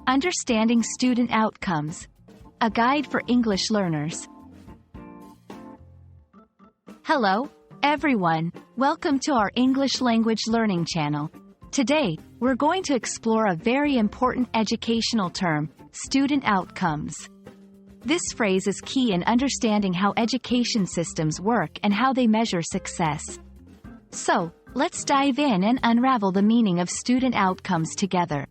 Understanding Student Outcomes. A guide for English learners. Hello, everyone. Welcome to our English language learning channel. Today, we're going to explore a very important educational term, student outcomes. This phrase is key in understanding how education systems work and how they measure success. So, let's dive in and unravel the meaning of student outcomes together.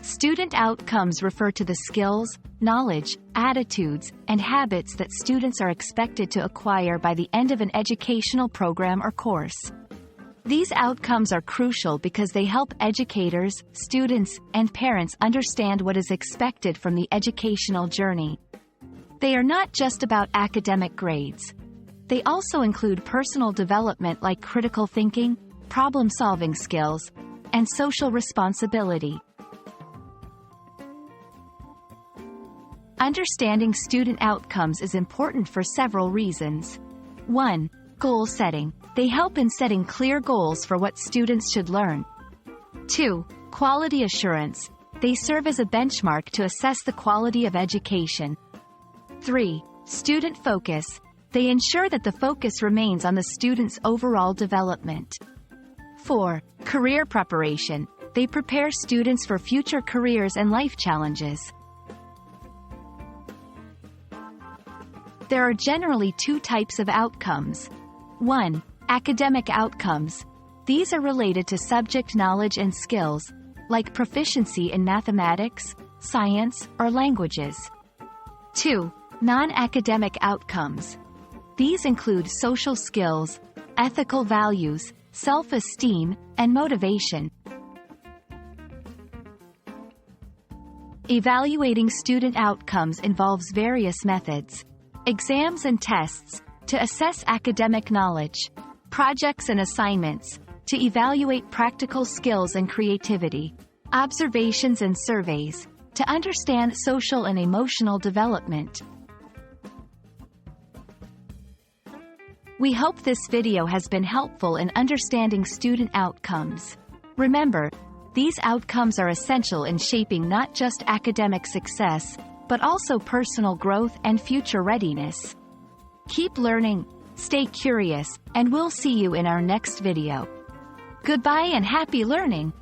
Student outcomes refer to the skills, knowledge, attitudes, and habits that students are expected to acquire by the end of an educational program or course. These outcomes are crucial because they help educators, students, and parents understand what is expected from the educational journey. They are not just about academic grades. They also include personal development like critical thinking, problem-solving skills, and social responsibility. Understanding student outcomes is important for several reasons. 1. Goal setting. They help in setting clear goals for what students should learn. 2. Quality assurance. They serve as a benchmark to assess the quality of education. 3. Student focus. They ensure that the focus remains on the student's overall development. 4. Career preparation. They prepare students for future careers and life challenges. There are generally two types of outcomes. 1. Academic outcomes. These are related to subject knowledge and skills, like proficiency in mathematics, science, or languages. 2. Non-academic outcomes. These include social skills, ethical values, self-esteem, and motivation. Evaluating student outcomes involves various methods. Exams and tests, to assess academic knowledge. Projects and assignments, to evaluate practical skills and creativity. Observations and surveys, to understand social and emotional development. We hope this video has been helpful in understanding student outcomes. Remember, these outcomes are essential in shaping not just academic success, but also personal growth and future readiness. Keep learning, stay curious, and we'll see you in our next video. Goodbye and happy learning!